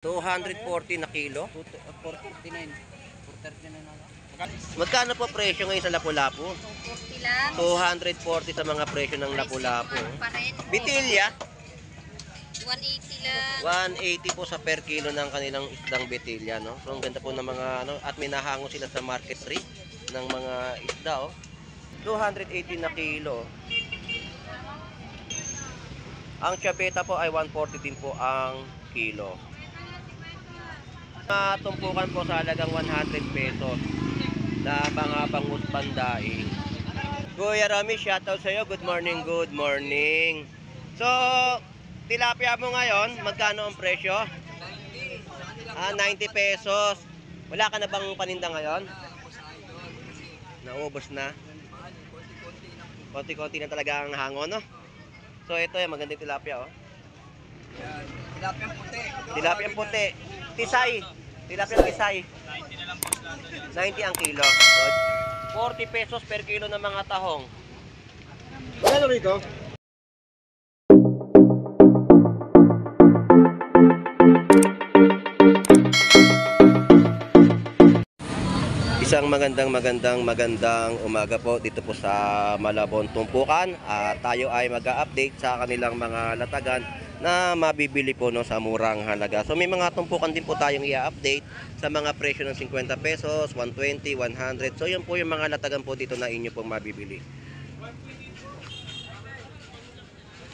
240 na kilo. 439. 439 na. Magkano po presyo ngayon sa Lapu-Lapu? 240 lang. 240 sa mga presyo ng Lapu-Lapu. Pa rin. Bitilya, 180 lang. 180 po sa per kilo ng kanilang isdang bitilya, no? So ang ganda po ng mga ano, at minahango sila sa market rate ng mga isda, oh. 280 na kilo. Ang chapeta po ay 140 din po ang kilo. Tumpukan po sa halagang 100 pesos na mga bangus pandaing. Kuya Romy, shoutout sa iyo. Good morning, good morning. So, tilapia mo ngayon, magkano ang presyo? 90 pesos. Wala ka na bang paninda ngayon? Naubos na. Konti-konti na talaga ang hango, no? So, ito yung magandang tilapia, oh. Tilapiyang puti. Tilapia puti. Tisay. Tilapia tisay. 90 ang kilo. So, 40 pesos per kilo ng mga tahong. Ano rito? Isang magandang umaga po dito po sa Malabon Tumpukan. Tayo ay mag-update sa kanilang mga latagan na mabibili po, no, sa murang halaga. So may mga tumpukan din po tayong i-update sa mga presyo ng 50 pesos, 120, 100. So yun po yung mga latagan po dito na inyo pong mabibili.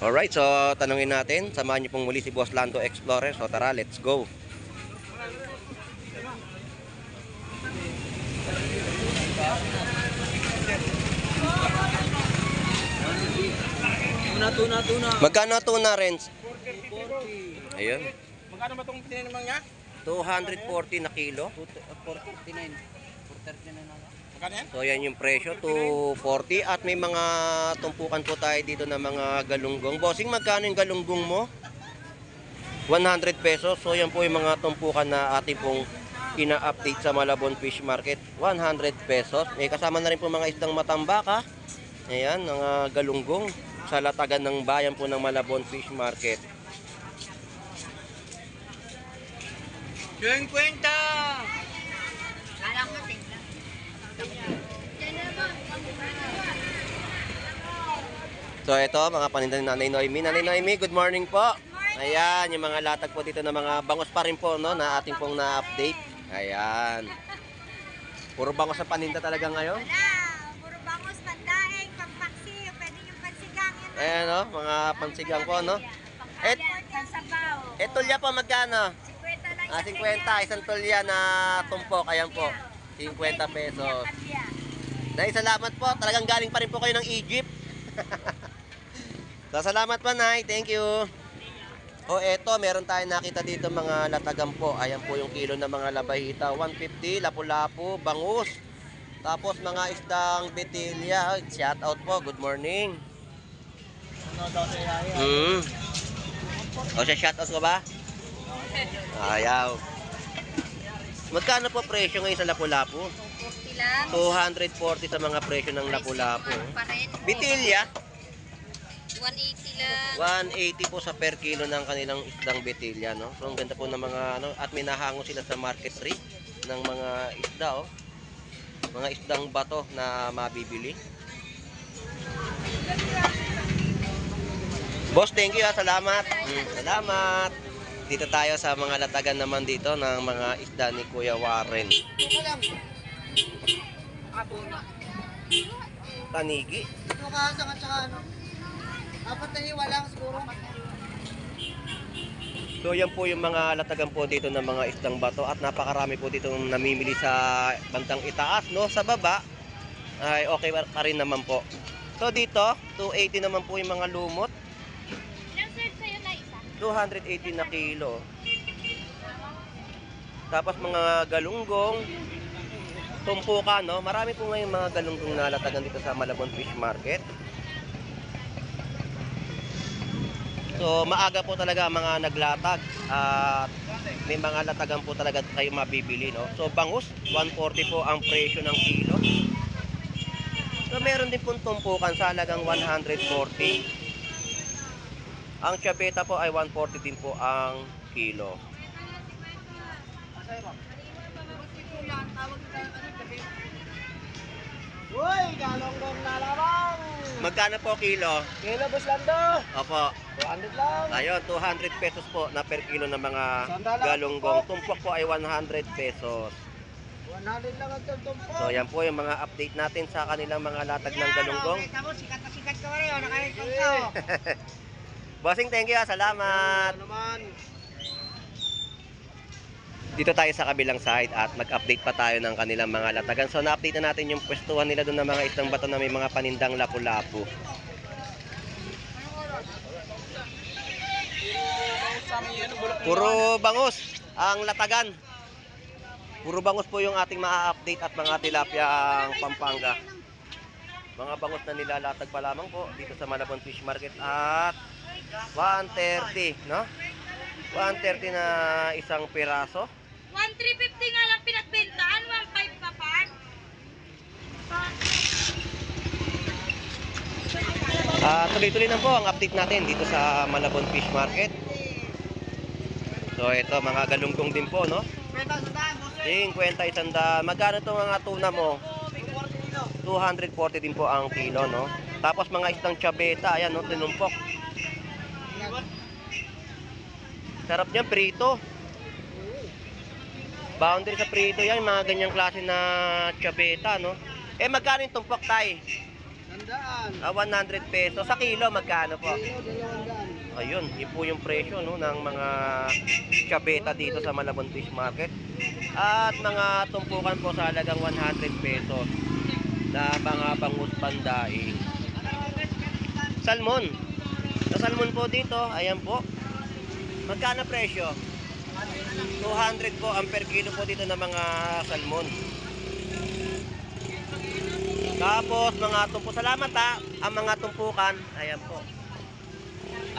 Alright, so tanungin natin. Samahan niyo pong muli si Boss Lando Explorer. So tara, let's go. Tuna. Magkano tuna, Renz? 440. Ayun. Magkano ba itong tinanong niya? 240 na kilo. 439. 439 na. Magkano yan? So yan yung presyo, 240. At may mga tumpukan po tayo dito na mga galunggong. Bossing, magkano yung galunggong mo? 100 pesos. So yan po yung mga tumpukan na ating pong ina-update sa Malabon Fish Market. 100 pesos. May kasama na rin po mga isdang matambaka. Ayan, mga galunggong sa latagan ng bayan po ng Malabon Fish Market. 50! Alam mo, tingnan. So ito, mga paninda ni Nanay Noemi. Nanay Noemi, good morning po. Ayan, yung mga latag po dito na mga bangus pa rin po, no, na ating pong na-update. Ayan. Puro bangus sa paninda talaga ngayon. Puro bangus, pandaing, pagpaksi, pwede yung pansigang. Ayan, no, mga pansigang po, no. Sabaw. Tulya po, magkano? 50 lang. 50, isang tulya na tumpok. Ayan po, 50 pesos. Nay, salamat po. Talagang galing pa rin po kayo ng Egypt. So, salamat po, Nay. Thank you. O, eto, meron tayong nakita dito mga latagan po. Ayan po yung kilo ng mga labahita. 150, lapu-lapu, bangus. Tapos mga isdang betilya. Shout out po. Good morning. O, siya shout out ko ba? Ayaw. Magkano po presyo ngayon sa lapu-lapu? 240 lang. 240 sa mga presyo ng lapu-lapu. Pa rin. Bitilya, 180 lang. 180 po sa per kilo ng kanilang isdang betilya, no? So ang ganda po ng mga ano, at minahango sila sa market rate ng mga isda, oh. Mga isdang bato na mabibili. Boss, thank you, ha. Salamat. Salamat. Dito tayo sa mga latagan naman dito ng mga isda ni Kuya Warren. Tanigi. Ito ka sa tsaka ano? Apat na hiwa lang siguro. So yan po yung mga latagan po dito ng mga isdang bato at napakarami po dito namimili sa bantang itaas, no? Sa baba ay okay pa rin naman po. So dito 280 naman po yung mga lumot. Ilang serve sa'yo na isa? 280 na kilo. Tapos mga galunggong tumpukan, no? Marami po ngayon mga galunggong na latagan dito sa Malabon Fish Market. So maaga po talaga mga naglatag at may mga latagan po talaga kayo mabibili, no? So bangus 140 po ang presyo ng kilo. So meron din pong tumpukan sa halagang 140. Ang chapeta po ay 140 din po ang kilo. Magkano po kilo? Kilo, Boss Lando. Opo. 200 lang. Ayun, 200 pesos po na per kilo ng mga Sandala. galunggong. Tumpok po ay 100 pesos. 100 lang ang tumpok. So yan po yung mga update natin sa kanilang mga latag ng galunggong. Kita mo, sikat na sikat ka rin. Nakaintong ka. Bossing, thank you. Salamat. Ano naman? Dito tayo sa kabilang side at mag-update pa tayo ng kanilang mga latagan. So na-update na natin yung pwestuhan nila doon ng mga isang bato na may mga panindang lapu-lapu. Puro bangus ang latagan. Puro bangus po yung ating ma-update at mga tilapia ang Pampanga. Mga bangus na nilalatag pa lamang po dito sa Malabon Fish Market at 130, no? 130 na isang piraso. 1,350 nga lang pinagbentahan, 1,500 pa pa. Tuloy-tuloy na po ang update natin dito sa Malabon Fish Market. So ito mga galunggong din po, no? 50 isanda. Magkano itong mga tuna mo? 240 din po ang kilo, no? Tapos mga isang chabeta, ayan, no? Tinumpok. Sarap niyan, prito. Boundary sa prito yan, mga ganyang klase na chabeta, no? Eh, magkano yung tumpok, tay? 100 pesos. Sa kilo, magkano po? Ayun, yun po yung presyo, no, ng mga chabeta dito sa Malabon Fish Market. At mga tumpukan po sa halagang 100 pesos na mga bangus pandaing. Salmon. Sa salmon po dito, ayan po. Magkano presyo? 200 po ang per kilo po dito ng mga salmon. Tapos mga tumpo, salamat ha, ang mga tumpukan, ayan po.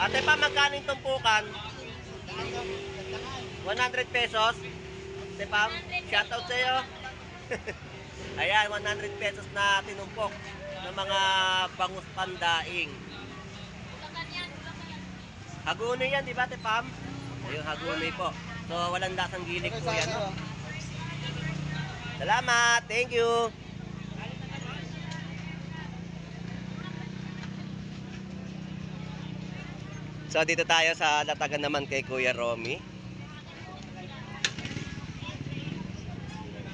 Ate pa, magkano yung tumpukan? 100 pesos. Ate pa, shoutout sa'yo. Ayan, 100 pesos na tinumpok ng mga bangus pandaing. Hagunay yan, di ba, Ate Pam? Ayun, hagunay po. So, walang lasang gilig po yan. No? Salamat, thank you. So, dito tayo sa latagan naman kay Kuya Romy.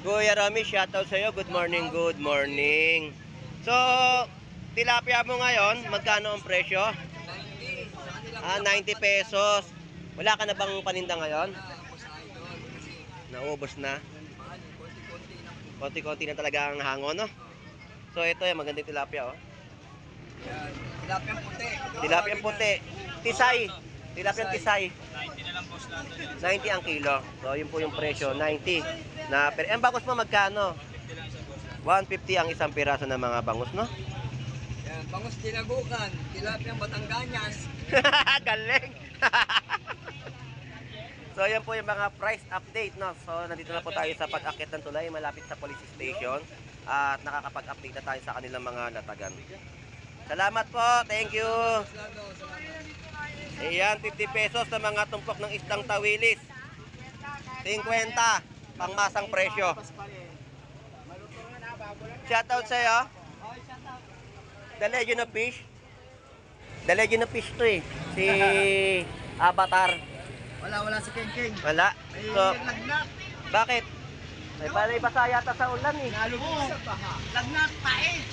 Kuya Romy, shoutout sa'yo. Good morning, good morning. So, tilapia mo ngayon, magkano ang presyo? 90 pesos. Wala ka na bang paninda ngayon? Naubos na. Konti-konti na talaga ang hango, no? So, ito yung magandang tilapia, oh. Tilapia puti. Tilapia puti. Tisay. Tilapia tisay. 90 ang kilo. So, yun po yung presyo. 90. Ang bangus mo magkano? 150 ang isang piraso ng mga bangus, no? Yan, bangus tinagukan. Tilapia Batanganas. Galing! So, yan po yung mga price update, no? So, nandito na po tayo sa pag-akit ng tulay, malapit sa police station. At nakakapag-update na tayo sa kanilang mga latagan. Salamat po. Thank you. Ayan, 50 pesos sa mga tumpok ng isdang tawilis. 50. Pangmasang presyo. Shoutout sa'yo. The Legend of Fish. The Legend of Fish to eh. Si Avatar. Wala si King King. Wala. Ay, So, lagnat. bakit? Ay, panay basa yata sa ulan eh. Nalubog sa baha. Lagnat pa eh.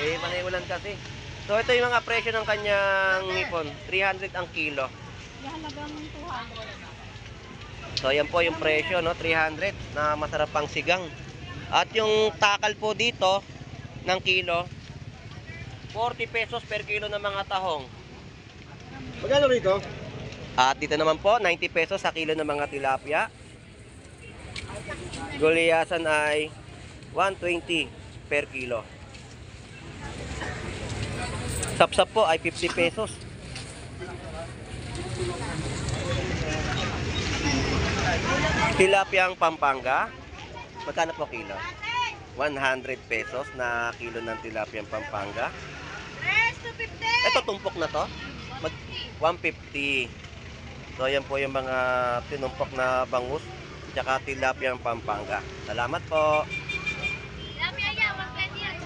Eh, panay ulan kasi. So, ito yung mga presyo ng kanyang nipon. 300 ang kilo. Halagang 200. So, yan po yung presyo, no? 300 na masarap pang sigang. At yung takal po dito ng kilo, 40 pesos per kilo ng mga tahong. Magkano rito? At dito naman po, 90 pesos sa kilo ng mga tilapia. Goliasan ay 120 per kilo. Sapsap po ay 50 pesos. Tilapiang Pampanga, magkano po kilo? 100 pesos na kilo ng tilapiang Pampanga. Yes, 250. Ito tumpok na to, 150. So yan po yung mga tinumpok na bangus tsaka tilapiang Pampanga. Salamat po. Tilapia yan, 120 yan.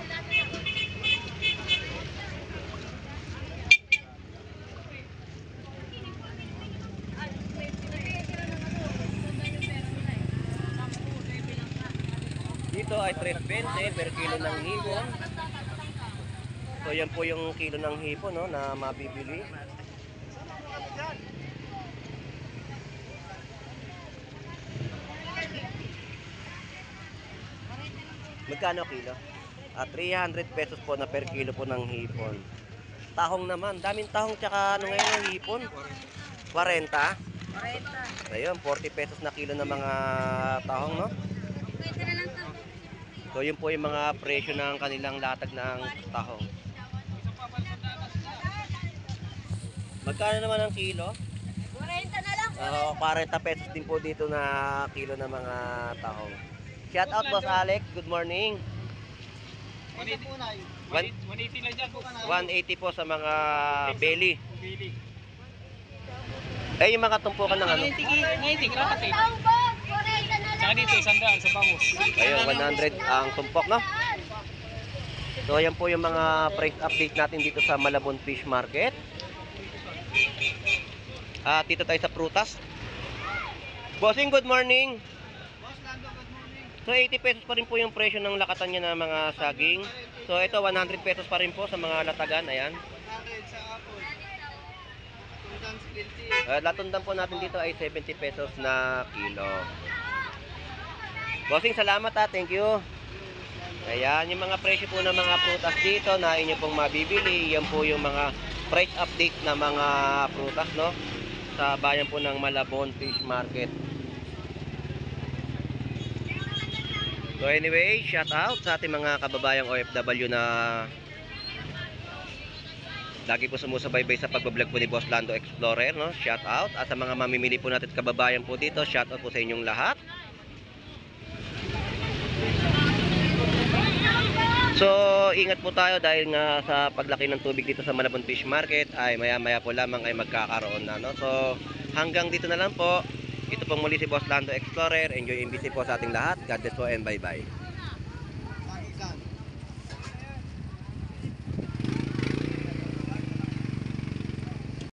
Dito ay 3.20 per kilo ng hipon. So yan po yung kilo ng hipon, no, na mabibili. Magkano kilo? 300 pesos po na per kilo po ng hipon. Tahong naman, daming tahong tsaka ano ngayon ng hipon? 40. 40. Ayun, 40 pesos na kilo ng mga tahong, no? Pwede na lang to. So yun po yung mga presyo ng kanilang latag ng tahong. Magkano naman ang kilo? 40 na lang. 40 pesos din po dito na kilo ng mga tahong. Shout out Boss Alex, good morning. 180 po na. 180 lang dyan po. 180 po sa mga belly. Bili. Eh yung mga tumpukan ng ano? 90 kalahati. 40 na lang. Saka dito, 100 sa bangos. Ayun, 100 ang tumpok, no? So yan po yung mga price update natin dito sa Malabon Fish Market. Dito tayo sa prutas. Bossing, good morning. Boss Lando, good morning. So 80 pesos pa rin po yung presyo ng lakatan niya na mga saging. So ito 100 pesos pa rin po sa mga latagan, ayan. 100 sa apple. Tundan spilti. Latundan po natin dito ay 70 pesos na kilo. Bossing, salamat thank you. Ayan, yung mga presyo po ng mga prutas dito na inyo pong mabibili. Yan po yung mga price update na mga prutas, no? Sa bayan po ng Malabon Fish Market. So anyway, shout out sa ating mga kababayang OFW na lagi po sumusubaybay sa pagbablog po ni Boss Lando Explorer, no? Shout out. At sa mga mamimili po natin kababayan po dito, shout out po sa inyong lahat. So, ingat po tayo dahil nga sa paglaki ng tubig dito sa Malabon Fish Market ay maya-maya po lamang ay magkakaroon na, no? So, hanggang dito na lang po. Ito pong muli si Boss Lando Explorer. Enjoy and busy po sa ating lahat. God bless po and bye-bye.